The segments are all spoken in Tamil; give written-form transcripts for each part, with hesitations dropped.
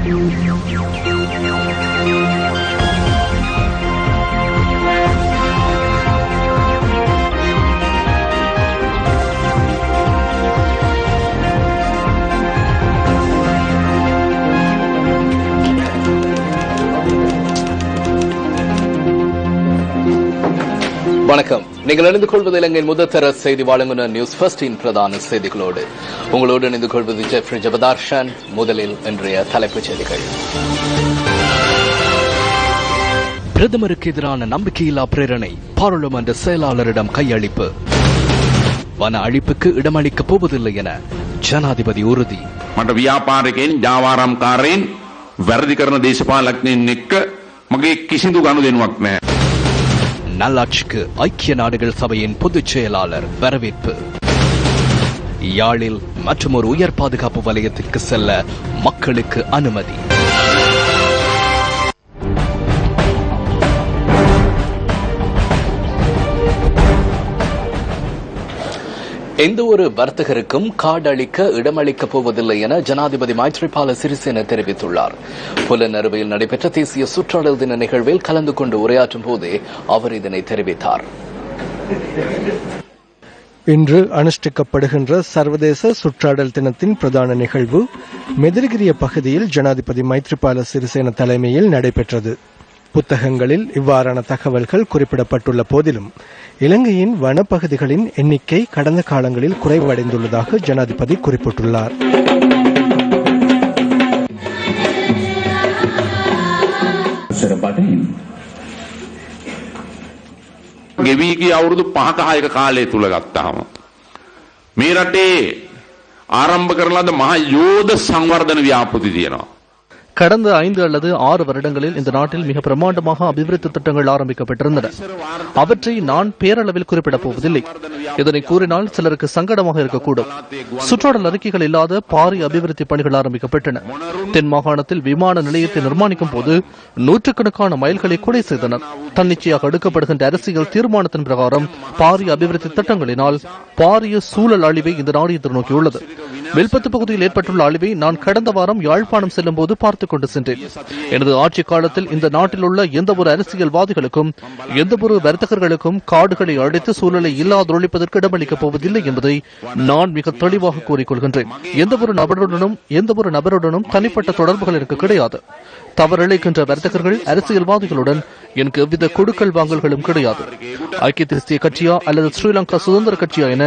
வணக்கம். நீங்கள் இணைந்து கொள்வது இலங்கையின் முதற்தர செய்தி வழங்குனர் நியூஸ் ஃபர்ஸ்டின் பிரதான செய்திகளோடு. உங்களோடு இணைந்து கொள்வது ஜெஃப்ரி ஜபதார்ஷன். முதலில் இன்றைய தலைப்புச் செய்திகள். பிரதமருக்கு எதிரான நம்பிக்கையில்லா பிரேரணை, பாராளுமன்ற செயலாளரிடம் கையளிப்பு. வன அழிப்புக்கு இடமளிக்கப் போவதில்லை என ஜனாதிபதி உறுதி. මට ව්‍යාපාරිකයන් ජාවාරම්කාරයන් වැරදි කරන දේශපාලඥයින් එක්ක මගේ කිසිදු ගනුදෙනුවක් නැහැ. நல்லாட்சிக்கு ஐக்கிய நாடுகள் சபையின் பொதுச் செயலாளர் வரவேற்பு. யாழில் மற்றொரு உயர் பாதுகாப்பு வலயத்திற்கு செல்ல மக்களுக்கு அனுமதி. எந்த ஒரு வர்த்தகருக்கும் கார்டு அளிக்க இடமளிக்கப் போவதில்லை என ஜனாதிபதி மைத்ரிபால சிறிசேன தெரிவித்துள்ளார். புலனறுவையில் நடைபெற்ற தேசிய சுற்றாடல் தின நிகழ்வில் கலந்து கொண்டு உரையாற்றும் போதே அவர் இதனை தெரிவித்தார். இன்று அனுஷ்டிக்கப்படுகின்ற சர்வதேச சுற்றாடல் தினத்தின் பிரதான நிகழ்வு மெதிரிகிரிய பகுதியில் ஜனாதிபதி மைத்ரிபால சிறிசேன தலைமையில் நடைபெற்றது. புத்தகங்களில் இவ்வாறான தகவல்கள் குறிப்பிடப்பட்டுள்ள போதிலும் இலங்கையின் வனப்பகுதிகளின் எண்ணிக்கை கடந்த காலங்களில் குறைவடைந்துள்ளதாக ஜனாதிபதி குறிப்பிட்டுள்ளார். ගෙවී අවුරුදු 5-6ක කාලය තුල ගත්තාම මේ රටේ ආරම්භ කරන ලද මහා යෝධ සංවර්ධන ව්‍යාපෘති තියෙනවා. கடந்த 5 அல்லது 6 வருடங்களில் இந்த நாட்டில் மிக பிரமாண்டமாக அபிவிருத்தி திட்டங்கள் ஆரம்பிக்கப்பட்டிருந்தன. அவற்றை நான் பேரளவில் குறிப்பிடப் போவதில்லை. இதனை கூறினால் சிலருக்கு சங்கடமாக இருக்கக்கூடும். சுற்றாடல் அறிக்கைகள் இல்லாத பாரிய அபிவிருத்தி பணிகள் ஆரம்பிக்கப்பட்டன. தென் மாகாணத்தில் விமான நிலையத்தை நிர்மாணிக்கும் போது நூற்றுக்கணக்கான மைல்களை கொலை செய்தனர். தன்னிச்சையாக எடுக்கப்படுகின்ற அரசியல் தீர்மானத்தின் பிரகாரம் பாரிய அபிவிருத்தி திட்டங்களினால் பாரிய சூழல் அழிவை இந்த நாடு எதிர்நோக்கியுள்ளது. வில்பத்து பகுதியில் ஏற்பட்டுள்ள அழிவை நான் கடந்த வாரம் யாழ்ப்பாணம் செல்லும் போது பார்த்துக் கொண்டு சென்றேன். எனது ஆட்சி காலத்தில் இந்த நாட்டில் உள்ள எந்த ஒரு அரசியல்வாதிகளுக்கும் எந்த ஒரு வர்த்தகர்களுக்கும் காடுகளை அழித்து சூழலை இல்லாதொழிப்பதற்கு இடமளிக்கப் போவதில்லை என்பதை நான் மிக தெளிவாக கூறிக்கொள்கின்றேன். எந்த ஒரு நபருடனும் தனிப்பட்ட தொடர்புகள் எனக்கு கிடையாது. தவறிழைக்கின்ற வர்த்தகர்கள் அரசியல்வாதிகளுடன் எனக்கு எவ்வித கொடுக்கல் வாங்கல்களும் கிடையாது. ஐக்கிய தேசிய கட்சியா அல்லது ஸ்ரீலங்கா சுதந்திர கட்சியா என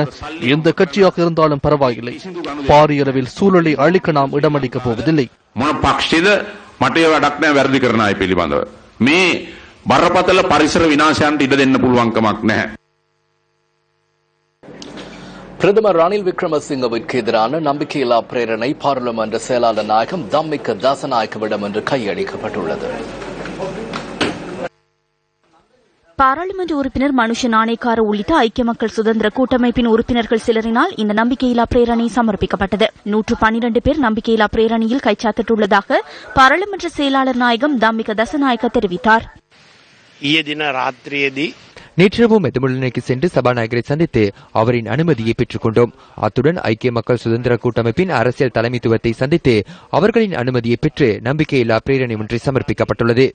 எந்த கட்சியாக இருந்தாலும் பரவாயில்லை. பாரிய அளவில் சூழலை அழிக்க நாம் இடமளிக்கப் போவதில்லை. මොන පක්ෂයේද මට ඒ වැඩක් නැහැ වැරදි කරන අය පිළිබඳව. මේ බරපතල පරිසර විනාශයන්ට ඉඩ දෙන්න පුළුවන් කමක් නැහැ. பிரதமர் ரணில் விக்ரமசிங்கவிற்கு எதிரான நம்பிக்கையில்லா பிரேரணை பாராளுமன்ற செயலாளர் நாயகம் தம்மிக்க தாசநாயக்கவிடம் இன்று கையளிக்கப்பட்டுள்ளது. பாராளுமன்ற உறுப்பினர் மனுஷ நாணயக்கார உள்ளிட்ட ஐக்கிய மக்கள் சுதந்திர கூட்டமைப்பின் உறுப்பினர்கள் சிலரினால் இந்த நம்பிக்கையில்லா பிரேரணை சமர்ப்பிக்கப்பட்டது. 112 பேர் நம்பிக்கையில்லா பிரேரணையில் கைச்சாத்திட்டுள்ளதாக பாராளுமன்ற செயலாளர் நாயகம் தம்மிக தசநாயக்க தெரிவித்தார். நேற்றிரவு மெதமுள்ளனைக்கு சென்று சபாநாயகரை சந்தித்து அவரின் அனுமதியை பெற்றுக் கொண்டோம். அத்துடன் ஐக்கிய மக்கள் சுதந்திர கூட்டமைப்பின் அரசியல் தலைமைத்துவத்தை சந்தித்து அவர்களின் அனுமதியை பெற்று நம்பிக்கையில்லா பிரேரணை ஒன்றை சமர்ப்பிக்கப்பட்டுள்ளது.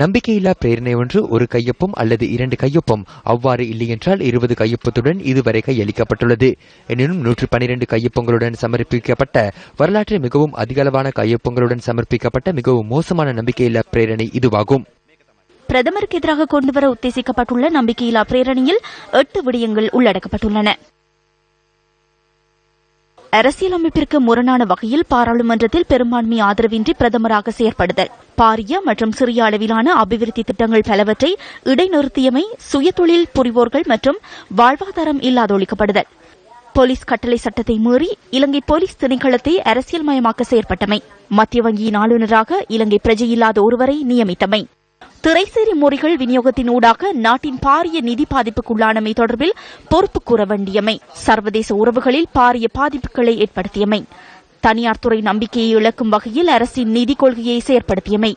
நம்பிக்கையில்லா பிரேரணை ஒன்று ஒரு கையொப்பம் அல்லது 2 கையொப்பம், அவ்வாறு இல்லையென்றால் 20 கையொப்பத்துடன் இதுவரை கையளிக்கப்பட்டுள்ளது. எனினும் 112 கையொப்பங்களுடன் சமர்ப்பிக்கப்பட்ட வரலாற்றில் மிகவும் அதிகளவான கையொப்பங்களுடன் சமர்ப்பிக்கப்பட்ட மிகவும் மோசமான நம்பிக்கையில்லா பிரேரணை இதுவாகும். பிரதமருக்கு எதிராக கொண்டுவர உத்தேசிக்கப்பட்டுள்ள நம்பிக்கையில்லா பிரேரணையில் 8 விடயங்கள் உள்ளடக்கப்பட்டுள்ளன. அரசியலமைப்பிற்கு முரணான வகையில் பாராளுமன்றத்தில் பெரும்பான்மை ஆதரவின்றி பிரதமராக செயற்படுதல், பாரிய மற்றும் சிறிய அளவிலான அபிவிருத்தி திட்டங்கள் பலவற்றை இடைநிறுத்தியமை, சுயதொழில் புரிவோர்கள் மற்றும் வாழ்வாதாரம் இல்லாதொழிக்கப்படுதல், போலீஸ் கட்டளை சட்டத்தை மீறி இலங்கை போலீஸ் திணைக்களத்தை அரசியல்மயமாக்க செயற்பட்டமை, மத்திய வங்கியின் ஆளுநராக இலங்கை பிரஜை இல்லாத ஒருவரை நியமித்தமை, திரைசேரி முறைகள் விநியோகத்தின் ஊடாக நாட்டின் பாரிய நிதி பாதிப்புக்குள்ளானமை தொடர்பில் பொறுப்பு கூற வேண்டியமை, சர்வதேச உறவுகளில் பாரிய பாதிப்புகளை ஏற்படுத்தியமை, தனியார் துறை நம்பிக்கையை இழக்கும் வகையில் அரசின் நிதி கொள்கையை செயற்படுத்தியமை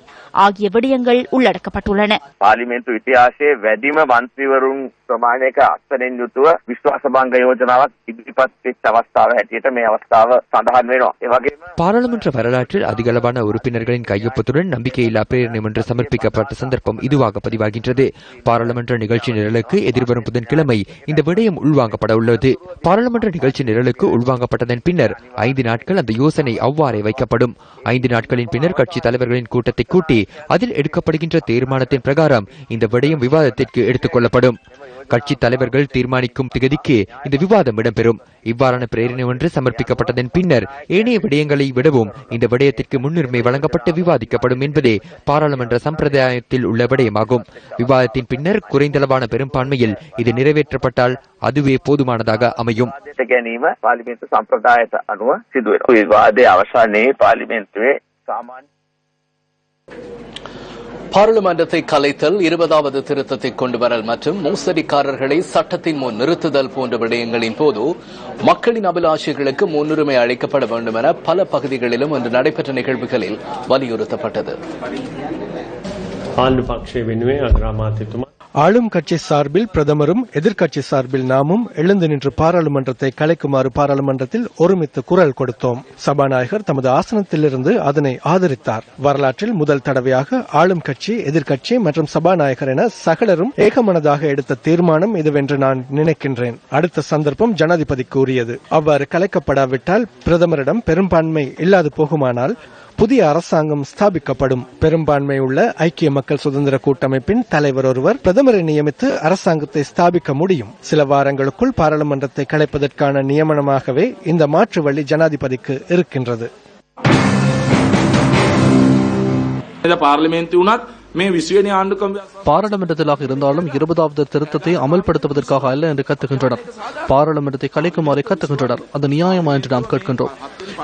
ஆகிய விடயங்கள் உள்ளடக்கப்பட்டுள்ளன. පාර්ලිමේන්තු ඉතිහාසයේ වැඩිම මන්ත්‍රීවරුන් ප්‍රමාණයක අත්සනින් යුතුව විශ්වාසභංග යෝජනාවක් ඉදිරිපත් වෙච්ච අවස්ථාව හැටියට මේ අවස්ථාව සඳහන් වෙනවා. ඒ වගේම பாராளுமன்ற வரலாற்றில் அதிகளவான உறுப்பினர்களின் கையொப்பத்துடன் நம்பிக்கையில்லா பிரேரணை ஒன்று சமர்ப்பிக்கப்பட்ட சந்தர்ப்பம் இதுவாக பதிவாகின்றது. பாராளுமன்ற நிகழ்ச்சி நிரலுக்கு எதிர்வரும் புதன்கிழமை இந்த விடயம் உள்வாங்கப்பட உள்ளது. பாராளுமன்ற நிகழ்ச்சி நிரலுக்கு உள்வாங்கப்பட்டதன் பின்னர் 5 நாட்கள் அந்த யோசனை அவ்வாறே வைக்கப்படும். 5 நாட்களின் பின்னர் கட்சி தலைவர்களின் கூட்டத்தை கூட்டி அதில் எடுக்கப்படுகின்ற தீர்மானத்தின் பிரகாரம் இந்த விடயம் விவாதத்திற்கு எடுத்துக் கொள்ளப்படும். கட்சி தலைவர்கள் தீர்மானிக்கும் திகதிக்கு இந்த விவாதம் இடம்பெறும். இவ்வாறான பிரேரணை ஒன்று சமர்ப்பிக்கப்பட்டதன் பின்னர் ஏனைய விடயங்களை விடவும் இந்த விடயத்திற்கு முன்னுரிமை வழங்கப்பட்டு விவாதிக்கப்படும் என்பதே பாராளுமன்ற சம்பிரதாயத்தில் உள்ள விடயமாகும். விவாதத்தின் பின்னர் குறைந்தளவான பெரும்பான்மையில் இது நிறைவேற்றப்பட்டால் அதுவே போதுமானதாக அமையும். ගැනීම පාර්ලිමේන්තු සම්ප්‍රදායට අනුව සිදු වෙනවා. විවාදයේ අවසානයේ පාර්ලිමේන්තුවේ සාමාන්‍ය பாராளுமன்றத்தை கலைத்தல், 20வது திருத்தத்தை கொண்டுவரல் மற்றும் மோசடிக்காரர்களை சட்டத்தின் முன் நிறுத்துதல் போன்ற விடயங்களின் போது மக்களின் அபிலாஷைகளுக்கு முன்னுரிமை அளிக்கப்பட வேண்டும் என பல பகுதிகளிலும் இன்று நடைபெற்ற நிகழ்வுகளில் வலியுறுத்தப்பட்டது. ஆளும் கட்சி சார்பில் பிரதமரும் எதிர்க்கட்சி சார்பில் நாமும் எழுந்து நின்று பாராளுமன்றத்தை கலைக்குமாறு பாராளுமன்றத்தில் ஒருமித்து குரல் கொடுத்தோம். சபாநாயகர் தமது ஆசனத்திலிருந்து அதனை ஆதரித்தார். வரலாற்றில் முதல் தடவையாக ஆளும் கட்சி, எதிர்க்கட்சி மற்றும் சபாநாயகர் என சகலரும் ஏகமனதாக எடுத்த தீர்மானம் இதுவென்று நான் நினைக்கின்றேன். அடுத்த சந்தர்ப்பம் ஜனாதிபதி கூறியது. அவ்வாறு கலைக்கப்படாவிட்டால் பிரதமரிடம் பெரும்பான்மை இல்லாது போகுமானால் புதிய அரசாங்கம் ஸ்தாபிக்கப்படும். பெரும்பான்மை உள்ள ஐக்கிய மக்கள் சுதந்திர கூட்டமைப்பின் தலைவர் ஒருவர் பிரதமரை நியமித்து அரசாங்கத்தை ஸ்தாபிக்க முடியும். சில வாரங்களுக்குள் பாராளுமன்றத்தை கலைப்பதற்கான நியமனமாகவே இந்த மாற்று வழி ஜனாதிபதிக்கு இருக்கின்றது. பாராளுமன்றத்திலாக இருந்தாலும் 20வது திருத்தத்தை அமல்படுத்துவதற்காக அல்ல என்று கத்துகின்றனர். பாராளுமன்றத்தை கலைக்குமாறு கத்துகின்றனர். அது நியாயமா என்று நாம் கேட்கின்றோம்.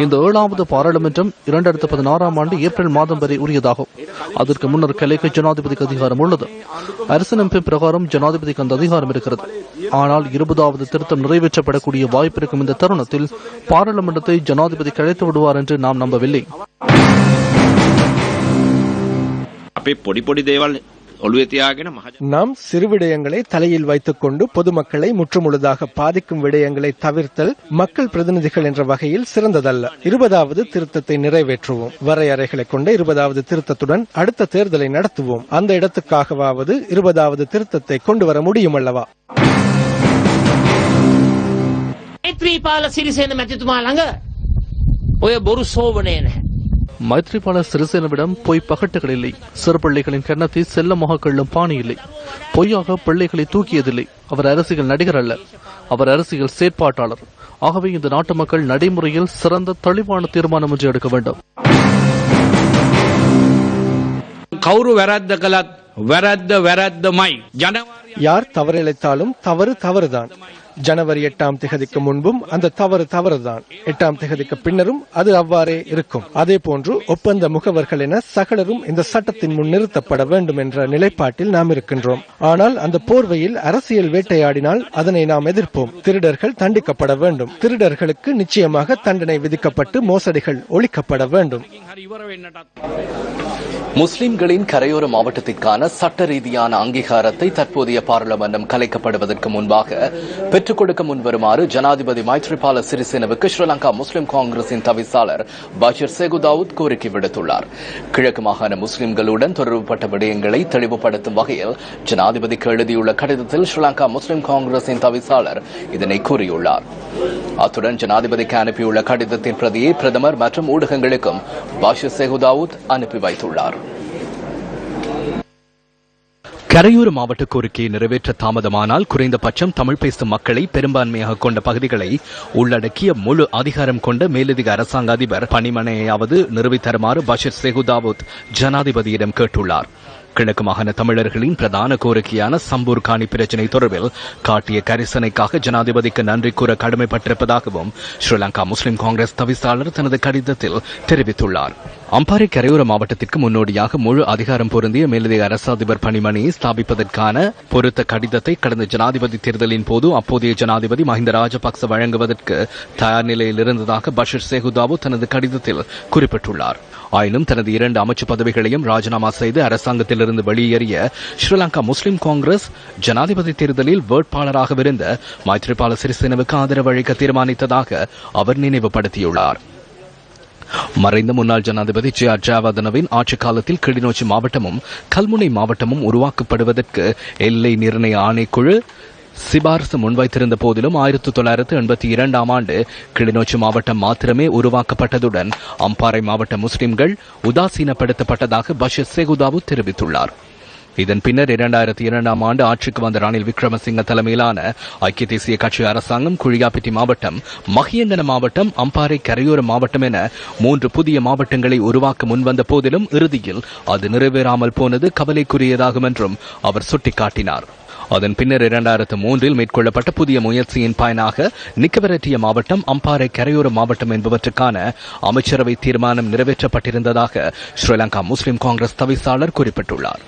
இந்த 7வது பாராளுமன்றம் 2016 ஆண்டு ஏப்ரல் மாதம் வரை உரியதாகும். அதற்கு முன்னர் கலைக்கு ஜனாதிபதிக்கு அதிகாரம் உள்ளது. அரசியலமைப்பின் பிரகாரம் ஜனாதிபதிக்கு அந்த அதிகாரம் இருக்கிறது. ஆனால் 20வது திருத்தம் நிறைவேற்றப்படக்கூடிய வாய்ப்பு இருக்கும் இந்த தருணத்தில் பாராளுமன்றத்தை ஜனாதிபதி கலைத்து விடுவார் என்று நாம் நம்பவில்லை. நாம் சிறு விடயங்களை தலையில் வைத்துக் கொண்டு பொதுமக்களை முற்றுமுழுதாக பாதிக்கும் விடயங்களை தவிர்த்தல் மக்கள் பிரதிநிதிகள் என்ற வகையில் சிறந்ததல்ல. 20வது திருத்தத்தை நிறைவேற்றுவோம். வரையறைகளை கொண்ட 20வது திருத்தத்துடன் அடுத்த தேர்தலை நடத்துவோம். அந்த இடத்துக்காகவாவது 20வது திருத்தத்தை கொண்டு வர முடியும் அல்லவா? மைத்ரிபால சிறிசேனவிடம் பொய் பகட்டுகள் இல்லை. சிறு பிள்ளைகளின் கன்னத்தை செல்லமாக கொள்ளும் பாணி இல்லை. பொய்யாக பிள்ளைகளை தூக்கியதில்லை. அவர் அரசியல் நடிகர் அல்ல, அவர் அரசியல் செயற்பாட்டாளர். ஆகவே இந்த நாட்டு மக்கள் நடைமுறையில் சிறந்த தெளிவான தீர்மானம் ஒன்று எடுக்க வேண்டும். யார் தவறிழைத்தாலும் தவறு தவறுதான். ஜனவரி 8ஆம் திகதிக்கு முன்பும் அந்த தவறு தவறுதான். 8ஆம் திகதிக்கு பின்னரும் அது அவ்வாறே இருக்கும். அதே போன்று ஒப்பந்த முகவர்கள் என சகலரும் இந்த சட்டத்தின் முன் நிறுத்தப்பட வேண்டும் என்ற நிலைப்பாட்டில் நாம் இருக்கின்றோம். ஆனால் அந்த போர்வையில் அரசியல் வேட்டையாடினால் அதனை நாம் எதிர்ப்போம். திருடர்கள் தண்டிக்கப்பட வேண்டும். திருடர்களுக்கு நிச்சயமாக தண்டனை விதிக்கப்பட்டு மோசடிகள் ஒழிக்கப்பட வேண்டும். முஸ்லிம்களின் கரையோர மாவட்டத்திற்கான சட்ட ரீதியான அங்கீகாரத்தை தற்போதைய பாராளுமன்றம் கலைக்கப்படுவதற்கு முன்பாக பெற்றுக் கொடுக்க முன்வருமாறு ஜனாதிபதி மைத்ரிபால சிறிசேனவுக்கு ஸ்ரீலங்கா முஸ்லிம் காங்கிரசின் தவிசாளர் பஷீர் சேகுதாவுத் கோரிக்கை விடுத்துள்ளார். கிழக்கு மாகாண முஸ்லிம்களுடன் தொடர்புபட்ட விடயங்களை தெளிவுபடுத்தும் வகையில் ஜனாதிபதிக்கு எழுதியுள்ள கடிதத்தில் ஸ்ரீலங்கா முஸ்லிம் காங்கிரசின் தவிசாளர் இதனை கூறியுள்ளார். அத்துடன் ஜனாதிபதிக்கு அனுப்பியுள்ள கடிதத்தின் பிரதியை பிரதமர் மற்றும் ஊடகங்களுக்கும் பஷீர் சேகுதாவுத் அனுப்பி வைத்துள்ளார். கரையோர மாவட்ட கோரிக்கையை நிறைவேற்ற தாமதமானால் குறைந்தபட்சம் தமிழ் பேசும் மக்களை பெரும்பான்மையாக கொண்ட பகுதிகளை உள்ளடக்கிய முழு அதிகாரம் கொண்ட மேலதிக அரசாங்க அதிபர் பணிமனையாவது நிறுவித்தருமாறு பஷீர் சேகுதாவுத் ஜனாதிபதியிடம் கேட்டுள்ளார். கிழக்கு மாகாண தமிழர்களின் பிரதான கோரிக்கையான சம்பூர் காணி பிரச்சினை தொடர்பில் காட்டிய கரிசனைக்காக ஜனாதிபதிக்கு நன்றி கூற கடமைப்பட்டிருப்பதாகவும் ஸ்ரீலங்கா முஸ்லிம் காங்கிரஸ் தவிசாளர் தனது கடிதத்தில் தெரிவித்துள்ளார். அம்பாறை கரையோர மாவட்டத்திற்கு முன்னோடியாக முழு அதிகாரம் பொருந்திய மேலதிக அரசு அதிபர் பணிமனையை ஸ்தாபிப்பதற்கான பொருத்த கடிதத்தை கடந்த ஜனாதிபதி தேர்தலின் போது அப்போதைய ஜனாதிபதி மஹிந்த ராஜபக்ச வழங்குவதற்கு தயார் நிலையில் இருந்ததாக பஷீர் சேகுதாவுத் தனது கடிதத்தில் குறிப்பிட்டுள்ளார். ஆயினும் தனது 2 அமைச்சு பதவிகளையும் ராஜினாமா செய்து அரசாங்கத்தில் கட்சியிலிருந்து வெளியேறிய ஸ்ரீலங்கா முஸ்லிம் காங்கிரஸ் ஜனாதிபதி தேர்தலில் வேட்பாளராகவிருந்த மைத்ரிபால சிறிசேனவுக்கு ஆதரவு அளிக்க தீர்மானித்ததாக அவர் நினைவுபடுத்தியுள்ளார். மறைந்த முன்னாள் ஜனாதிபதி ஜே.ஆர். ஜெயவர்தனவின் ஆட்சிக் காலத்தில் கிளிநொச்சி மாவட்டமும் கல்முனை மாவட்டமும் உருவாக்கப்படுவதற்கு எல்லை நிர்ணய ஆணைக்குழு சிபாரசு முன்வைத்திருந்த போதிலும் 1982 ஆண்டு கிளிநொச்சி மாவட்டம் மாத்திரமே உருவாக்கப்பட்டதுடன் அம்பாறை மாவட்ட முஸ்லிம்கள் உதாசீனப்படுத்தப்பட்டதாக பஷீர் சேகுதாவு தெரிவித்துள்ளார். இதன் பின்னர் 2002 ஆண்டு ஆட்சிக்கு வந்த ரணில் விக்ரமசிங்க தலைமையிலான ஐக்கிய தேசிய கட்சி அரசாங்கம் குழியாப்பிட்டி மாவட்டம், மகியங்கன மாவட்டம், அம்பாறை கரையோர மாவட்டம் என 3 புதிய மாவட்டங்களை உருவாக்க முன்வந்த போதிலும் இறுதியில் அது நிறைவேறாமல் போனது கவலைக்குரியதாகும் என்றும் அவர் சுட்டிக்காட்டினார். அதன் பின்னர் 2003 மேற்கொள்ளப்பட்ட புதிய முயற்சியின் பயனாக நிக்கவரட்டிய மாவட்டம், அம்பாறை கரையோர மாவட்டம் என்பவற்றுக்கான அமைச்சரவை தீர்மானம் நிறைவேற்றப்பட்டிருந்ததாக ஸ்ரீலங்கா முஸ்லிம் காங்கிரஸ் தவிசாளர் குறிப்பிட்டுள்ளார்.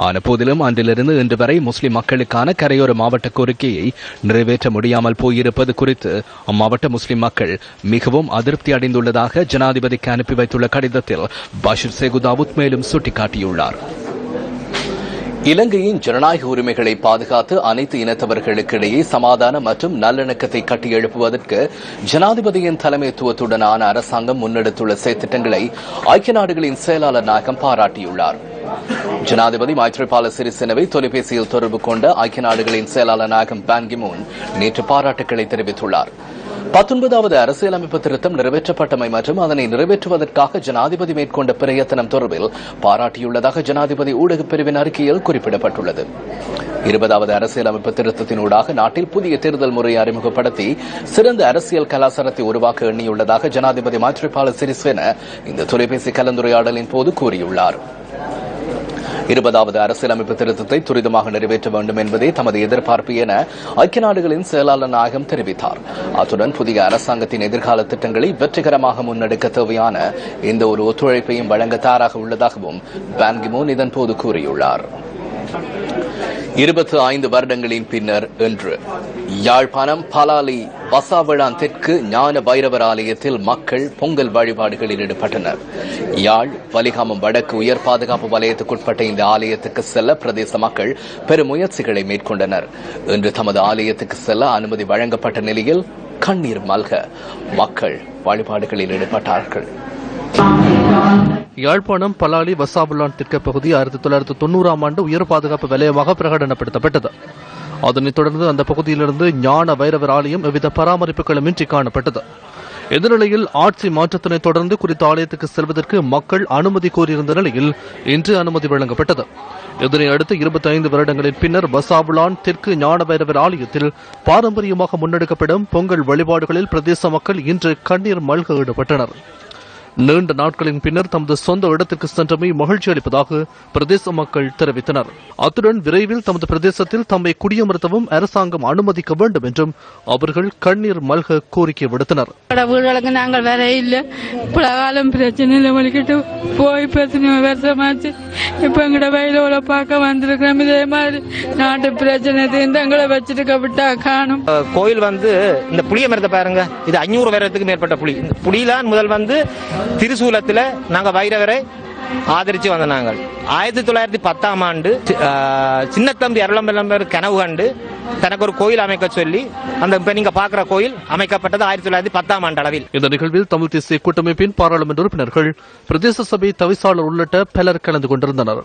ஆனபோதிலும் அன்றிலிருந்து இன்று வரை முஸ்லிம் மக்களுக்கான கரையோர மாவட்ட கோரிக்கையை நிறைவேற்ற முடியாமல் போயிருப்பது குறித்து அம்மாவட்ட முஸ்லிம் மக்கள் மிகவும் அதிருப்தி அடைந்துள்ளதாக ஜனாதிபதிக்கு அனுப்பி வைத்துள்ள கடிதத்தில் பஷீர் சேகுதாவுத் மேலும் சுட்டிக்காட்டியுள்ளார். இலங்கையின் ஜனநாயக உரிமைகளை பாதுகாத்து அனைத்து இனத்தவர்களுக்கிடையே சமாதான மற்றும் நல்லிணக்கத்தை கட்டியெழுப்புவதற்கு ஜனாதிபதியின் தலைமைத்துவத்துடனான அரசாங்கம் முன்னெடுத்துள்ள செயற்திட்டங்களை ஐக்கிய நாடுகளின் செயலாளர் நாயகம் பாராட்டியுள்ளார். ஜனாதிபதி மைத்ரிபால சிறிசேனவை தொலைபேசியில் தொடர்பு கொண்ட ஐக்கிய நாடுகளின் செயலாளர் நாயகம் பான் கி மூன் நேற்று பாராட்டுக்களை தெரிவித்துள்ளார். 19வது அரசியலமைப்பு திருத்தம் நிறைவேற்றப்பட்டமை மற்றும் அதனை நிறைவேற்றுவதற்காக ஜனாதிபதி மேற்கொண்ட பிரயத்தனம் தொடர்பில் பாராட்டியுள்ளதாக ஜனாதிபதி ஊடகப் பிரிவின் அறிக்கையில் குறிப்பிடப்பட்டுள்ளது. 20வது அரசியலமைப்பு திருத்தத்தினூடாக நாட்டில் புதிய தேர்தல் முறையை அறிமுகப்படுத்தி சிறந்த அரசியல் கலாச்சாரத்தை உருவாக்க எண்ணியுள்ளதாக ஜனாதிபதி மைத்ரிபால சிறிசேன இந்த தொலைபேசி கலந்துரையாடலின் போது கூறியுள்ளார். 20வது அரசியலமைப்பு திருத்தத்தை துரிதமாக நிறைவேற்ற வேண்டும் என்பதே தமது எதிர்பார்ப்பு என ஐக்கிய நாடுகளின் செயலாளர் நாயகம் தெரிவித்தார். அத்துடன் புதிய அரசாங்கத்தின் எதிர்கால திட்டங்களை வெற்றிகரமாக முன்னெடுக்க தேவையான எந்த ஒரு ஒத்துழைப்பையும் வழங்க தயாராக உள்ளதாகவும் பான் கி மூன் இதன்போது கூறியுள்ளார். 25 வருடங்களின் பின்னர் இன்று யாழ்ப்பாணம் பலாலி வசாவிளான் தெற்கு ஞான பைரவர் ஆலயத்தில் மக்கள் பொங்கல் வழிபாடுகளில் ஈடுபட்டனர். யாழ் வலிகாமம் வடக்கு உயர் பாதுகாப்பு வலயத்துக்குட்பட்ட இந்த ஆலயத்துக்கு செல்ல பிரதேச மக்கள் பெரும் முயற்சிகளை மேற்கொண்டனர். இன்று தமது ஆலயத்துக்கு செல்ல அனுமதி வழங்கப்பட்ட நிலையில் கண்ணீர் மல்க மக்கள் வழிபாடுகளில் ஈடுபட்டார்கள். யாழ்ப்பாணம் பலாலி வசாபுலான் தெற்கு பகுதி 1990 ஆண்டு உயர் பாதுகாப்பு வலயமாக பிரகடனப்படுத்தப்பட்டது. அதனைத் தொடர்ந்து அந்த பகுதியிலிருந்து ஞான வைரவர் ஆலயம் எவ்வித பராமரிப்புகளுமின்றி காணப்பட்டது. இந்நிலையில் ஆட்சி மாற்றத்தினை தொடர்ந்து குறித்த ஆலயத்துக்கு செல்வதற்கு மக்கள் அனுமதி கோரியிருந்த நிலையில் இன்று அனுமதி வழங்கப்பட்டது. இதனையடுத்து 25 வருடங்களின் பின்னர் வசாபுலான் தெற்கு ஞான வைரவர் ஆலயத்தில் பாரம்பரியமாக முன்னெடுக்கப்படும் பொங்கல் வழிபாடுகளில் பிரதேச மக்கள் இன்று கண்ணீர் மல்க ஈடுபட்டனர். நீண்ட நாட்களின் பின்னர் தமது சொந்த இடத்திற்கு சென்றமை மகிழ்ச்சி அளிப்பதாக பிரதேச மக்கள் தெரிவித்தனர். அத்துடன் விரைவில் தமது பிரதேசத்தில் தம்மை குடியமர்த்தவும் அரசாங்கம் அனுமதிக்க வேண்டும் என்றும் அவர்கள் கண்ணீர் மல்க கோரிக்கை விடுத்தனர். வீடுகளுக்கு நாங்கள் வேற இல்ல, காலம் பிரச்சனையில வலிக்கிட்டு போய் பிரச்சனை வருஷமாச்சு. இப்ப எங்கட வயலோட பார்க்க வந்திருக்கிறோம். இதே மாதிரி நாட்டு பிரச்சனை எங்களை வச்சிருக்க விட்டா காணும். கோயில் இந்த புளிய மரத்தை பாருங்க, இது 500 வருடத்துக்கு மேற்பட்ட புளி. புளியிலான் முதல் திருசூலத்துல நாங்க வைரவரை ஆதரிச்சு வந்த நாங்கள் 1910 ஆண்டு சின்னத்தம்பி அருளம்பெரும்பர் கனவு கண்டு தனக்கு ஒரு கோயில் அமைக்க சொல்லி அந்த இப்ப நீங்க பாக்குற கோயில் அமைக்கப்பட்டது 1910 ஆண்டு அளவில். இந்த நிகழ்வில் தமிழ் தேசிய கூட்டமைப்பின் பாராளுமன்ற உறுப்பினர்கள், பிரதேச சபை தவிசாளர் உள்ளிட்ட பலர் கலந்து கொண்டிருந்தனர்.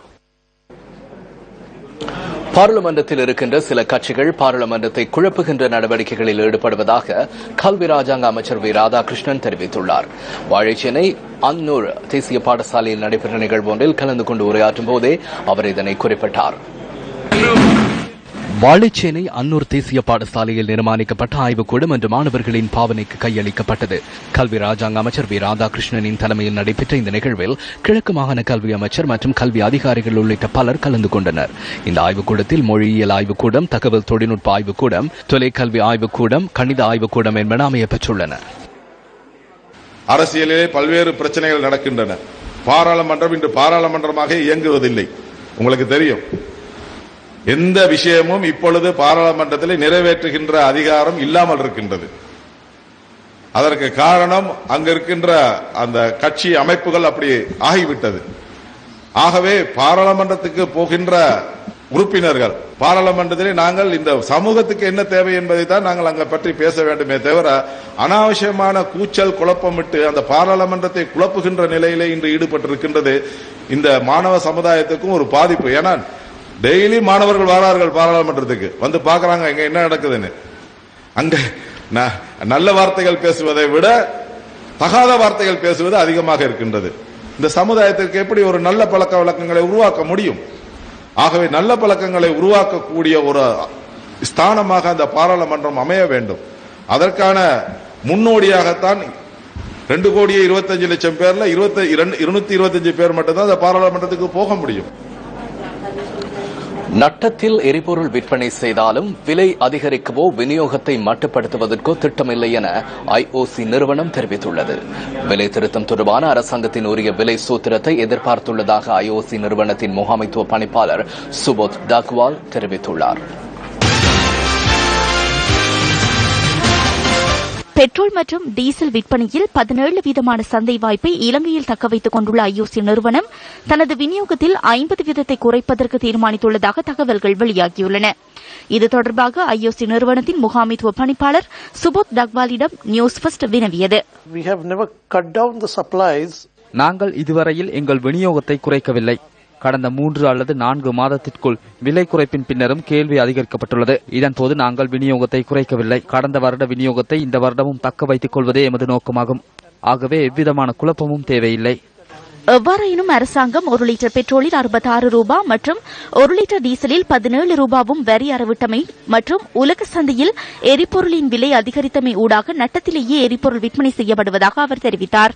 பாராளுமன்றத்தில் இருக்கின்ற சில கட்சிகள் பாராளுமன்றத்தை குழப்புகின்ற நடவடிக்கைகளில் ஈடுபடுவதாக கல்வி ராஜாங்க அமைச்சர் வி ராதாகிருஷ்ணன் தெரிவித்துள்ளார். வாழைச்சேனை அன்னூர் தேசிய பாடசாலையில் நடைபெற்ற நிகழ்வு ஒன்றில் கலந்து கொண்டு உரையாற்றும் போதே அவர் இதனை குறிப்பிட்டார். வாழைச்சேனை அன்னூர் தேசிய பாடசாலையில் நிர்மாணிக்கப்பட்ட ஆய்வுக்கூடம் இன்று மாணவர்களின் பாவனைக்கு கையளிக்கப்பட்டது. கல்வி ராஜாங்க அமைச்சர் வி ராதாகிருஷ்ணனின் தலைமையில் நடைபெற்ற இந்த நிகழ்வில் கிழக்கு மாகாண கல்வி அமைச்சர் மற்றும் கல்வி அதிகாரிகள் உள்ளிட்ட பலர் கலந்து கொண்டனர். இந்த ஆய்வுக்கூடத்தில் மொழியியல் ஆய்வுக்கூடம், தகவல் தொழில்நுட்ப ஆய்வுக்கூடம், தொலைக்கல்வி ஆய்வுக்கூடம், கணித ஆய்வுக்கூடம் என்பன அமையப்பெற்றுள்ளன. அரசியலிலே பல்வேறு பிரச்சனைகள் நடக்கின்றன. பாராளுமன்றம் இன்று பாராளுமன்றமாக இயங்குவதில்லை. உங்களுக்கு தெரியும், எந்த விஷயமும் இப்பொழுது பாராளுமன்றத்தில் நிறைவேற்றுகின்ற அதிகாரம் இல்லாமல் இருக்கின்றது. அதற்கு காரணம் அங்க இருக்கின்ற அந்த கட்சி அமைப்புகள் அப்படி ஆகிவிட்டது. ஆகவே பாராளுமன்றத்துக்கு போகின்ற உறுப்பினர்கள் பாராளுமன்றத்திலே நாங்கள் இந்த சமூகத்துக்கு என்ன தேவை என்பதை தான் நாங்கள் அங்க பற்றி பேச வேண்டுமே தவிர அனாவசியமான கூச்சல் குழப்பமிட்டு அந்த பாராளுமன்றத்தை குழப்புகின்ற நிலையிலே இன்று ஈடுபட்டிருக்கின்றது இந்த மாணவ சமுதாயத்துக்கும் ஒரு பாதிப்பு. ஏன்னா டெய்லி மாணவர்கள் வரார்கள் பாராளுமன்றத்துக்கு வந்து பாக்குறாங்க இங்க என்ன நடக்குதுன்னு. அங்க நல்ல வார்த்தைகள் பேசுவதை விட தகாத வார்த்தைகள் பேசுவது அதிகமாக இருக்கின்றது. இந்த சமுதாயத்திற்கு எப்படி ஒரு நல்ல பழக்க வழக்கங்களை உருவாக்க முடியும்? ஆகவே நல்ல பழக்கங்களை உருவாக்கக்கூடிய ஒரு ஸ்தானமாக அந்த பாராளுமன்றம் அமைய வேண்டும். அதற்கான முன்னோடியாகத்தான் 2,25,00,000 பேர்ல 225 பேர் மட்டும்தான் அந்த பாராளுமன்றத்துக்கு போக முடியும். நட்டத்தில் எரிபொருள் விற்பனை செய்தாலும் விலை அதிகரிக்கவோ விநியோகத்தை மட்டுப்படுத்துவதற்கோ திட்டமில்லை என ஐஓசி நிறுவனம் தெரிவித்துள்ளது. விலை திருத்தம் தொடர்பான அரசாங்கத்தின் உரிய விலை சூத்திரத்தை எதிர்பார்த்துள்ளதாக ஐஓசி நிறுவனத்தின் முகாமைத்துவ பணிப்பாளர் சுபோத் டாக்வால் தெரிவித்துள்ளார். பெட்ரோல் மற்றும் டீசல் விற்பனையில் 17% சந்தை வாய்ப்பை இலங்கையில் தக்கவைத்துக் கொண்டுள்ள ஐஓசி நிறுவனம் தனது விநியோகத்தில் 50% குறைப்பதற்கு தீர்மானித்துள்ளதாக தகவல்கள் வெளியாகியுள்ளன. இது தொடர்பாக ஐஓசி நிறுவனத்தின் முகாமைத்துவ பணிப்பாளர் சுபோத் டக்வாலிடம் நியூஸ் ஃபர்ஸ்ட் வினவியது. நாங்கள் இதுவரையில் எங்கள் விநியோகத்தை குறைக்கவில்லை. கடந்த 3 அல்லது 4 மாதத்திற்குள் விலை குறைப்பின் பின்னரும் கேள்வி அதிகரிக்கப்பட்டுள்ளது. இதன்போது நாங்கள் விநியோகத்தை குறைக்கவில்லை. கடந்த வருட விநியோகத்தை இந்த வருடமும் தக்க வைத்துக் கொள்வதே எமது நோக்கமாகும். ஆகவே எவ்விதமான குழப்பமும் தேவையில்லை. எவ்வாறாயினும் அரசாங்கம் 1 லிட்டர் பெட்ரோலில் 66 ரூபாய் மற்றும் 1 லிட்டர் டீசலில் 17 ரூபாவும் வரி அறவிட்டமை மற்றும் உலக சந்தையில் எரிபொருளின் விலை அதிகரித்தமை ஊடாக நட்டத்திலேயே எரிபொருள் விற்பனை செய்யப்படுவதாக அவர் தெரிவித்தார்.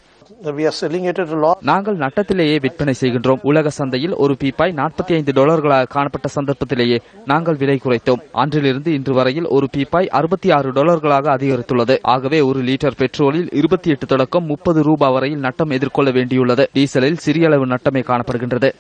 நாங்கள் நட்டத்திலேயே விற்பனை செய்கின்றோம். உலக சந்தையில் ஒரு பீப்பாய் $45 காணப்பட்ட சந்தர்ப்பத்திலேயே நாங்கள் விலை குறைத்தோம். அன்றிலிருந்து இன்று வரையில் ஒரு பீப்பாய் $66 அதிகரித்துள்ளது. ஆகவே 1 லிட்டர் பெட்ரோலில் 28 தொடக்கம் 30 ரூபாய் வரையில் நட்டம் எதிர்கொள்ள வேண்டியுள்ளது. டீசலில் சிறிய அளவு நட்டமே காணப்படுகின்றது.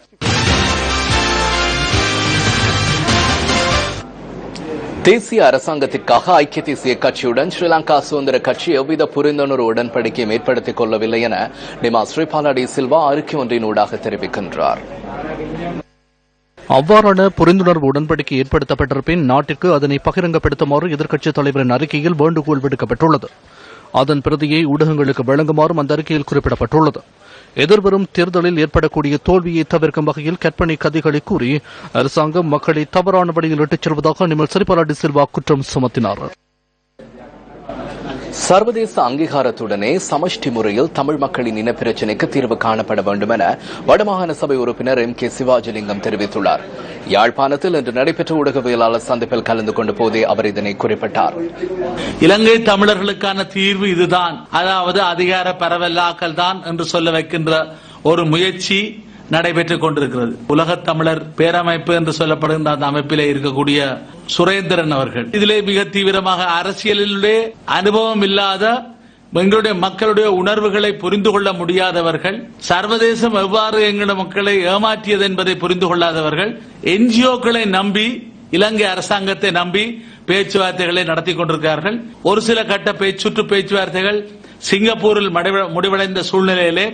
தேசிய அரசாங்கத்திற்காக ஐக்கிய தேசிய கட்சியுடன் ஸ்ரீலங்கா சுதந்திர கட்சி எவ்வித புரிந்துணர்வு உடன்படிக்கையும் ஏற்படுத்திக் கொள்ளவில்லை என டிமா ஸ்ரீபாலா டி சில்வா அறிக்கை ஒன்றினூடாக தெரிவிக்கின்றார். அவ்வாறான புரிந்துணர்வு உடன்படிக்கை ஏற்படுத்தப்பட்டிருப்பின் நாட்டிற்கு அதனை பகிரங்கப்படுத்துமாறு எதிர்க்கட்சித் தலைவரின் அறிக்கையில் வேண்டுகோள் விடுக்கப்பட்டுள்ளது. அதன் பிரதியை ஊடகங்களுக்கு வழங்குமாறும் அந்த அறிக்கையில் குறிப்பிடப்பட்டுள்ளது. எதிர்வரும் தேர்தலில் ஏற்படக்கூடிய தோல்வியை தவிர்க்கும் வகையில் கற்பனை கதைகளை கூறி அரசாங்கம் மக்களை தவறான வழியில் இட்டுச் செல்வதாக நிமல் ஸ்ரீபாலா டி சில்வா குற்றம் சுமத்தினார். சர்வதேச அங்கீகாரத்துடனே சமஷ்டி முறையில் தமிழ் மக்களின் இனப்பிரச்சினைக்கு தீர்வு காணப்பட வேண்டும் என வடமாகாண சபை உறுப்பினர் M.K. சிவாஜிலிங்கம் தெரிவித்துள்ளார். யாழ்ப்பாணத்தில் இன்று நடைபெற்ற ஊடகவியலாளர் சந்திப்பில் கலந்து கொண்ட போதே அவர் இதனை குறிப்பிட்டார். இலங்கை தமிழர்களுக்கான தீர்வு இதுதான், அதாவது அதிகார பரவலாக்கல் தான் என்று சொல்ல வைக்கின்ற ஒரு முயற்சி நடைபெற்றுக் கொண்டிருக்கிறது. உலகத் தமிழர் பேரமைப்பு என்று சொல்லப்படுகின்ற அந்த அமைப்பிலே இருக்கக்கூடிய சுரேந்திரன் அவர்கள் இதிலே மிக தீவிரமாக அரசியலிலே அனுபவம் இல்லாத எங்களுடைய மக்களுடைய உணர்வுகளை புரிந்து கொள்ள முடியாதவர்கள், சர்வதேசம் எவ்வாறு எங்களுடைய மக்களை ஏமாற்றியது என்பதை புரிந்து கொள்ளாதவர்கள், என்ஜிஓக்களை நம்பி இலங்கை அரசாங்கத்தை நம்பி பேச்சுவார்த்தைகளை நடத்தி கொண்டிருக்கிறார்கள். ஒரு சில கட்ட சுற்று பேச்சுவார்த்தைகள் சிங்கப்பூரில் முடிவடைந்த சூழ்நிலையிலே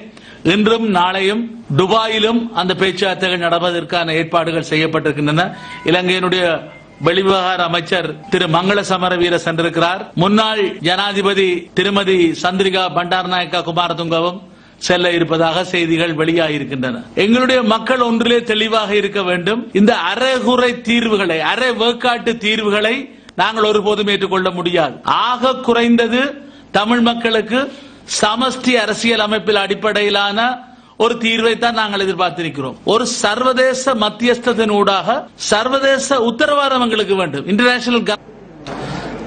இன்றும் நாளையும் துபாயிலும் அந்த பேச்சுவார்த்தைகள் நடப்பதற்கான ஏற்பாடுகள் செய்யப்பட்டிருக்கின்றன. இலங்கையினுடைய வெளிவிவகார அமைச்சர் திரு மங்கள சமரவீர சென்றிருக்கிறார். முன்னாள் ஜனாதிபதி திருமதி சந்திரிகா பண்டாரநாயக்கா குமாரதுங்கவும் செல்ல இருப்பதாக செய்திகள் வெளியாகியிருக்கின்றன. எங்களுடைய மக்கள் ஒன்றிலே தெளிவாக இருக்க வேண்டும். இந்த அரைகுறை தீர்வுகளை, அரை வேக்காட்டு தீர்வுகளை நாங்கள் ஒருபோதும் ஏற்றுக்கொள்ள முடியாது. ஆக குறைந்தது தமிழ் மக்களுக்கு சமஷ்டி அரசியல் அமைப்பில் அடிப்படையிலான ஒரு தீர்வை தான் நாங்கள் எதிர்பார்த்திருக்கிறோம். ஒரு சர்வதேச மத்தியஸ்தத்தின் ஊடாக சர்வதேச உத்தரவாதம் எங்களுக்கு வேண்டும். இன்டர்நேஷனல்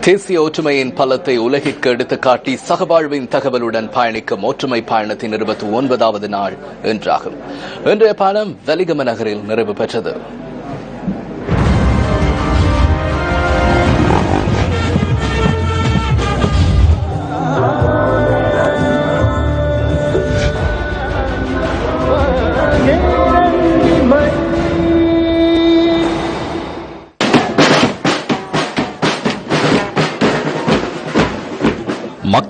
தேசிய ஒற்றுமையின் பலத்தை உலகிற்கு எடுத்துக்காட்டி சகவாழ்வின் தகவலுடன் பயணிக்கும் ஒற்றுமை பயணத்தின் 29வது நாள் என்றாகும். இன்றைய பயணம் வெலிகம நகரில் நிறைவு பெற்றது.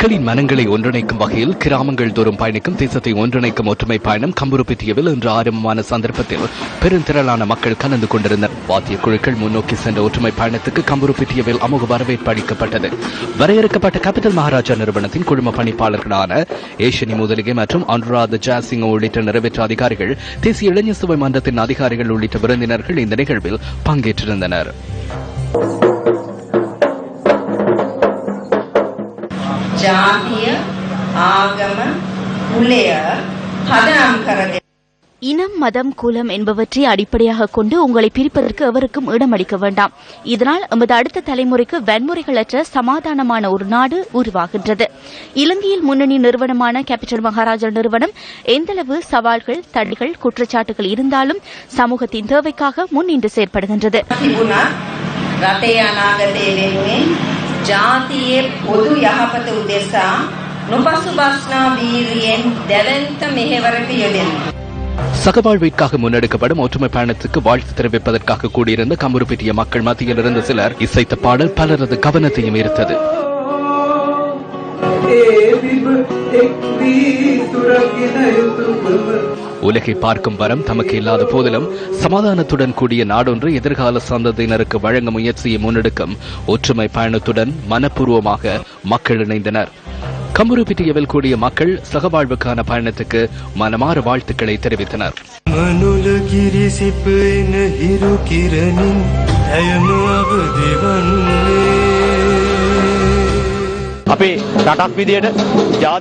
மக்களின் மனங்களை ஒன்றிணைக்கும் வகையில் கிராமங்கள் தோறும் பயணிக்கும் தேசத்தை ஒன்றிணைக்கும் ஒற்றுமை பயணம் கம்புருப்பிட்டியவில் இன்று ஆரம்பமான சந்தர்ப்பத்தில் பெருந்திரளான மக்கள் கலந்து கொண்டிருந்தனர். வாத்திய குழுக்கள் முன்னோக்கி சென்ற ஒற்றுமை பயணத்துக்கு கம்புருப்பிட்டியவில் அமோக வரவேற்பு அளிக்கப்பட்டது. வரையறுக்கப்பட்ட கேபிட்டல் மகாராஜா நிறுவனத்தின் குழும பணிப்பாளர்களான ஏஷனி முதலிகை மற்றும் அனுராத ஜாசிங் உள்ளிட்ட நிறைவேற்ற அதிகாரிகள், தேசிய இளைஞர் சபை மன்றத்தின் அதிகாரிகள் உள்ளிட்ட விருந்தினர்கள் இந்த நிகழ்வில் பங்கேற்றிருந்தனர். ජාතිය ආගම කුලය පදනම් කරගෙන இனம், மதம், குலம் என்பவற்றை அடிப்படையாக கொண்டு உங்களை பிரிப்பதற்கு எவருக்கும் இடமளிக்க வேண்டாம். இதனால் எமது அடுத்த தலைமுறைக்கு வன்முறைகளற்ற சமாதானமான ஒரு நாடு உருவாகின்றது. இலங்கையில் முன்னணி நிறுவனமான கேபிட்டல் மகாராஜா நிறுவனம் எந்தளவு சவால்கள், தடைகள், குற்றச்சாட்டுகள் இருந்தாலும் சமூகத்தின் தேவைக்காக முன்னின்று செயற்படுகின்றது. රටේ අනාගතය වෙනුවෙන් ජාතියේ පොදු යහපත උදෙසා නොපසුබස්නා වීරියෙන් දැවැන්ත මෙහෙවරක යෙදෙනවා. சகவாழ்விற்காக முன்னெடுக்கப்படும் ஒற்றுமை பயணத்துக்கு வாழ்த்து தெரிவிப்பதற்காக கூடியிருந்த கம்புருப்பிட்டிய மக்கள் மத்தியில் இருந்த சிலர் இசைத்த பாடல் பலரது கவனத்தையும் ஈர்த்தது. உலகை பார்க்கும் வரம் தமக்கு இல்லாத போதிலும் சமாதானத்துடன் கூடிய நாடொன்று எதிர்கால சந்ததியினருக்கு வழங்க முயற்சியை முன்னெடுக்கும் ஒற்றுமை பயணத்துடன் மனப்பூர்வமாக மக்கள் இணைந்தனர். கம்புருப்பிட்டியவில் கூடிய மக்கள் சகவாழ்வுக்கான பயணத்துக்கு மனமாற வாழ்த்துக்களை தெரிவித்தனர்.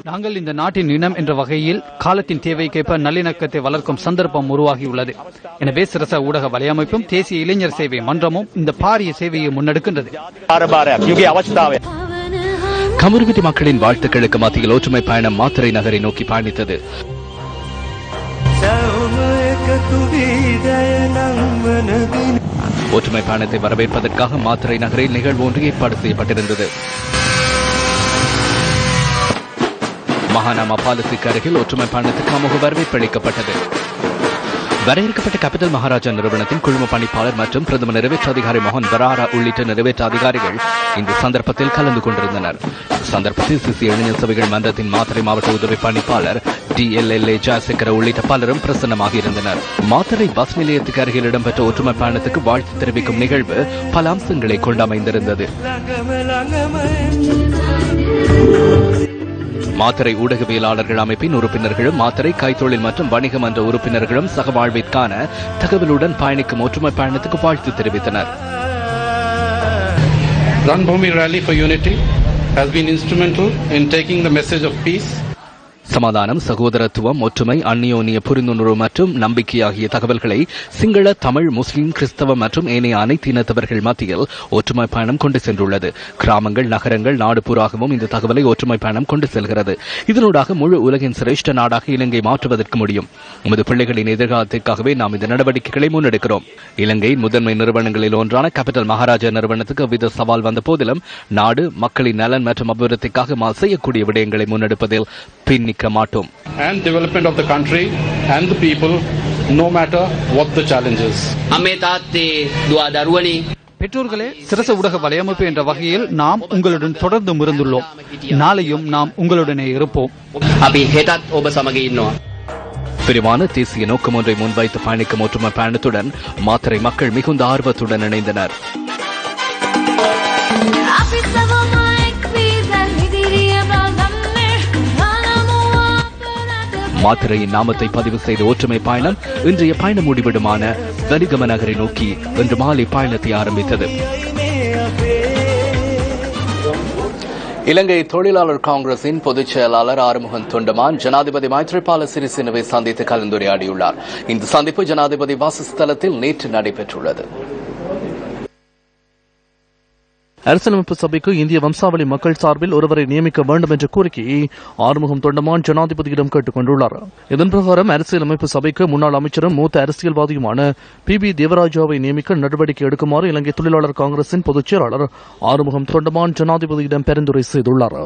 நாங்கள் இந்த நாட்டின் இனம் என்ற வகையில் காலத்தின் தேவைக்கேற்ப நல்லிணக்கத்தை வளர்க்கும் சந்தர்ப்பம் உருவாகியுள்ளது. எனவே சிரச ஊடக வலையமைப்பும் தேசிய இளைஞர் சேவை மன்றமும் இந்த பாரிய சேவையை முன்னெடுக்கின்றது. கம்புருப்பிட்டி மக்களின் வாழ்த்துக்களுக்கு மத்தியில் ஒற்றுமை பயணம் மாத்தறை நகரை நோக்கி பயணித்தது. ஒற்றுமை பயணத்தை வரவேற்பதற்காக மாத்தறை நகரில் நிகழ்வு ஒன்று ஏற்பாடு செய்யப்பட்டிருந்தது. மகாநாமா பாலத்துக்கு அருகில் ஒற்றுமை பயணத்துக்கு அமோக வரவேற்பு அளிக்கப்பட்டது. வரையறுக்கப்பட்ட கேபிட்டல் மகாராஜா நிறுவனத்தின் குழும பணிப்பாளர் மற்றும் பிரதம நிறைவேற்ற அதிகாரி மோகன் பராரா உள்ளிட்ட நிறைவேற்ற அதிகாரிகள் இந்த சந்தர்ப்பத்தில் கலந்து கொண்டிருந்தனர். சந்தர்ப்பத்தில் தேசிய இளைஞர் சபைகள் மன்றத்தின் மாத்தறை மாவட்ட உதவி பணிப்பாளர் DLLA ஜாசேகர உள்ளிட்ட பலரும் பிரசன்னமாக இருந்தனர். மாத்தறை பஸ் நிலையத்துக்கு அருகில் இடம்பெற்ற ஒற்றுமை பயணத்துக்கு வாழ்த்து தெரிவிக்கும் நிகழ்வு பல அம்சங்களை கொண்டு அமைந்திருந்தது. மாத்தறை ஊடகவியலாளர்கள் அமைப்பின் உறுப்பினர்களும் மாத்தறை கைத்தொழில் மற்றும் வணிக மன்ற உறுப்பினர்களும் சகவாழ்விற்கான தகவலுடன் பயணிக்கும் ஒற்றுமை பயணத்துக்கு வாழ்த்து தெரிவித்தனர். Ranbhoomi Rally for Unity has been instrumental in taking the message of peace. சமாதானம், சகோதரத்துவம், ஒற்றுமை, அந்நியோன்ய புரிந்துணர்வு மற்றும் நம்பிக்கை ஆகிய தகவல்களை சிங்கள, தமிழ், முஸ்லிம், கிறிஸ்தவ மற்றும் ஏனைய அனைத்து இனத்தவர்கள் மத்தியில் ஒற்றுமை பயணம் கொண்டு சென்றுள்ளது. கிராமங்கள், நகரங்கள், நாடு பூராகவும் இந்த தகவலை ஒற்றுமை பயணம் கொண்டு செல்கிறது. இதனூடாக முழு உலகின் சிரேஷ்ட நாடாக இலங்கை மாற்றுவதற்கு முடியும். நமது பிள்ளைகளின் எதிர்காலத்திற்காகவே நாம் இந்த நடவடிக்கைகளை முன்னெடுக்கிறோம். இலங்கையின் முதன்மை நிறுவனங்களில் ஒன்றான கேபிட்டல் மகாராஜா நிறுவனத்துக்கு எவ்வித சவால் வந்த போதிலும் நாடு, மக்களின் நலன் மற்றும் அபிவிருத்திக்காக செய்யக்கூடிய விடயங்களை முன்னெடுப்பதில் பின்னிக்க மாட்டோம். And development of the country and the people, no matter what the challenges. பெற்றோர்களே, சிரச ஊடக வலையமைப்பு என்ற வகையில் நாம் உங்களுடன் தொடர்ந்து இருந்துள்ளோம். நாளையும் நாம் உங்களுடனே இருப்போம். விரிவான தேசிய நோக்கம் ஒன்றை முன்வைத்து பயணிக்கும் ஒற்றுமை பயணத்துடன் மாத்தறை மக்கள் மிகுந்த ஆர்வத்துடன் இணைந்தனர். மாத்திரையின் நாமத்தை பதிவு செய்த ஒற்றுமை பயணம் இன்றைய பயண முடிவிடமான வெலிகம நகரை நோக்கி இன்று மாலை பயணத்தை ஆரம்பித்தது. இலங்கை தொழிலாளர் காங்கிரசின் பொதுச் செயலாளர் ஆறுமுகன் தொண்டமான் ஜனாதிபதி மைத்ரிபால சிறிசேனவை சந்தித்து கலந்துரையாடியுள்ளார். இந்த சந்திப்பு ஜனாதிபதி வாசஸ்தலத்தில் நேற்று நடைபெற்றுள்ளது. அரசியலமைப்பு சபைக்கு இந்திய வம்சாவளி மக்கள் சார்பில் ஒருவரை நியமிக்க வேண்டும் என்ற கோரிக்கையை ஆறுமுகம் தொண்டமான் ஜனாதிபதியிடம் கேட்டுக் கொண்டுள்ளார். இதன் பிரகாரம் அரசியலமைப்பு சபைக்கு முன்னாள் அமைச்சரும் மூத்த அரசியல்வாதியுமான PB தேவராஜாவை நியமிக்க நடவடிக்கை எடுக்குமாறு இலங்கை தொழிலாளர் காங்கிரசின் பொதுச் செயலாளர் ஆறுமுகம் தொண்டமான் ஜனாதிபதியிடம் பரிந்துரை செய்துள்ளார்.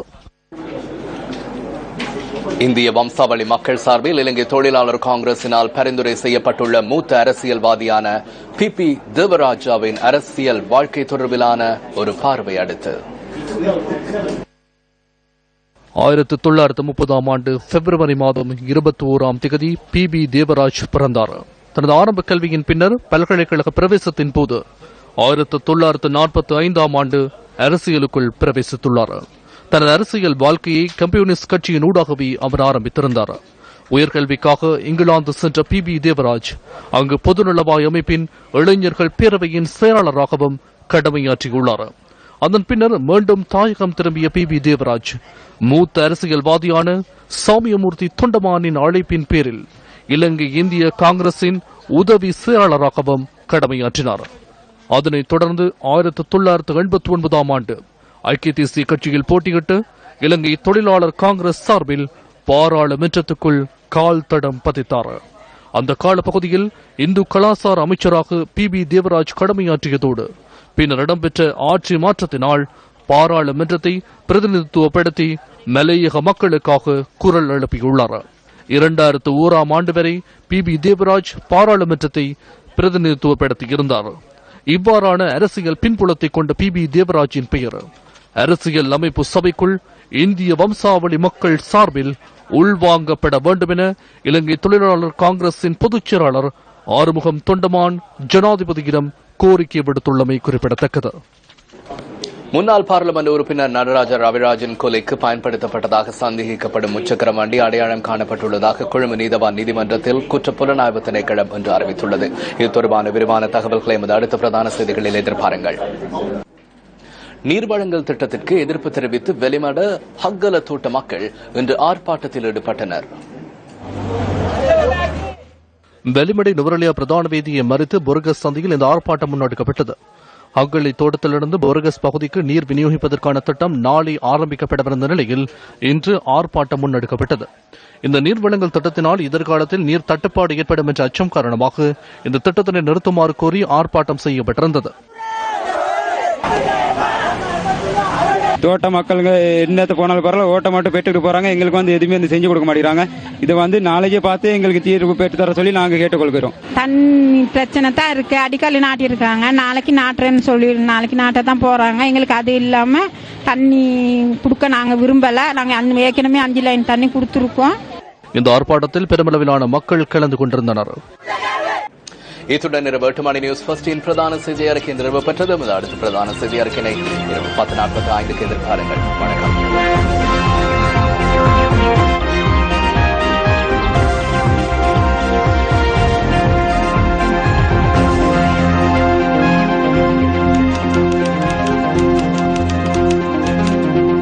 இந்திய வம்சாவளி மக்கள் சார்பில் இலங்கை தொழிலாளர் காங்கிரசினால் பரிந்துரை செய்யப்பட்டுள்ள மூத்த அரசியல்வாதியான PB தேவராஜாவின் அரசியல் வாழ்க்கை தொடர்பிலான ஒரு பார்வை அடுத்து 1930 ஆண்டு பிப்ரவரி மாதம் 21ஆம் தேதி PB தேவராஜ் பிறந்தார். தனது ஆரம்ப கல்வியின் பின்னர் பல்கலைக்கழக பிரவேசத்தின் போது 1945ஆம் ஆண்டு அரசியலுக்குள் பிரவேசித்துள்ளார். தனது அரசியல் வாழ்க்கையை கம்யூனிஸ்ட் கட்சியின் ஊடாகவே அவர் ஆரம்பித்திருந்தார். உயர்கல்விக்காக இங்கிலாந்து சென்ற PB தேவராஜ் அங்கு பொதுநலவாய் அமைப்பின் இளைஞர்கள் பேரவையின் செயலாளராகவும் கடமையாற்றியுள்ளார். அதன் பின்னர் மீண்டும் தாயகம் திரும்பிய PB தேவராஜ் மூத்த அரசியல்வாதியான சாமியமூர்த்தி தொண்டமானின் அழைப்பின் பேரில் இலங்கை இந்திய காங்கிரசின் உதவி செயலாளராகவும் கடமையாற்றினார். அதனைத் தொடர்ந்து 1989ஆம் ஆண்டு ஐக்கிய தேசிய கட்சியில் போட்டியிட்டு இலங்கை தொழிலாளர் காங்கிரஸ் சார்பில் பாராளுமன்றத்துக்குள் கால் தடம் பதித்தார். அந்த காலப்பகுதியில் இந்து கலாசார அமைச்சராக PB தேவராஜ் கடமையாற்றியதோடு பின்னர் இடம்பெற்ற ஆட்சி மாற்றத்தினால் பாராளுமன்றத்தை பிரதிநிதித்துவப்படுத்தி மலையக மக்களுக்காக குரல் எழுப்பியுள்ளார். 2001ஆம் ஆண்டு வரை PB தேவராஜ் பாராளுமன்றத்தை பிரதிநிதித்துவப்படுத்தியிருந்தார். இவ்வாறான அரசியல் பின்புலத்தை கொண்ட PB தேவராஜின் பெயர் அரசியல் அமைப்பு சபைக்குள் இந்திய வம்சாவளி மக்கள் சார்பில் உள்வாங்கப்பட வேண்டும் என இலங்கை தொழிலாளர் காங்கிரசின் பொதுச் செயலாளர் ஆறுமுகம் தொண்டமான் ஜனாதிபதியிடம் கோரிக்கை விடுத்துள்ளமை குறிப்பிடத்தக்கது. முன்னாள் பார்லிமெண்ட் உறுப்பினர் நடராஜா ரவிராஜின் கொலைக்கு பயன்படுத்தப்பட்டதாக சந்தேகிக்கப்படும் முச்சக்கர வண்டி அடையாளம் காணப்பட்டுள்ளதாக கொழும்பு நீதவான் நீதிமன்றத்தில் குற்ற புலனாய்வு திணைக்களம் என்று அறிவித்துள்ளது. இது தொடர்பான விரிவான தகவல்களை எமது அடுத்த பிரதான செய்திகளில் எதிர்பாருங்கள். நீர் வழங்கல் திட்டத்திற்கு எதிர்ப்பு தெரிவித்து வெளிமட ஹக்கல தோட்ட மக்கள் இன்று ஆர்ப்பாட்டத்தில் ஈடுபட்டனர். வெளிமடை நுவரலியா பிரதான வீதியை மறித்து பொர்கஸ் சந்தையில் இந்த ஆர்ப்பாட்டம் முன்னெடுக்கப்பட்டது. ஹக்கலை தோட்டத்திலிருந்து பொர்கஸ் பகுதிக்கு நீர் விநியோகிப்பதற்கான திட்டம் நாளை ஆரம்பிக்கப்படவிருந்த நிலையில் இன்று ஆர்ப்பாட்டம் முன்னெடுக்கப்பட்டது. இந்த நீர் வழங்கல் திட்டத்தினால் எதிர்காலத்தில் நீர் தட்டுப்பாடு ஏற்படும் என்ற அச்சம் காரணமாக இந்த திட்டத்தினை நிறுத்துமாறு கோரி ஆர்ப்பாட்டம் செய்யப்பட்டிருந்தது. தோட்ட மக்களுங்க என்னத்தை போனாலும் பரவாயில்ல, ஓட்ட மட்டும் பெற்றுட்டு போறாங்க. எங்களுக்கு எதுவுமே செஞ்சு கொடுக்க மாட்டேங்கிறாங்க. இதை நாளைக்கே பார்த்து எங்களுக்கு தீர்வு பெற்று தர சொல்லி நாங்க கேட்டுக்கொள்கிறோம். தண்ணி பிரச்சனை தான் இருக்கு. அடிக்கல் நாட்டி இருக்காங்க, நாளைக்கு நாட்டுறேன்னு சொல்லி நாளைக்கு நாட்ட தான் போறாங்க. எங்களுக்கு அது இல்லாம தண்ணி கொடுக்க நாங்க விரும்பல. நாங்க ஏற்கனவே 5 லைன் தண்ணி கொடுத்துருக்கோம். இந்த ஆர்ப்பாட்டத்தில் பெருமளவிலான மக்கள் கலந்து கொண்டிருந்தனர். இத்துடன் இரவு 8 மணி நியூஸ் ஃபர்ஸ்டின் பிரதான செய்தி அறிக்கை நிறைவு பெற்றது. அடுத்த பிரதான செய்தி அறிக்கையை 10:45 எதிர்பாருங்கள். வணக்கம்.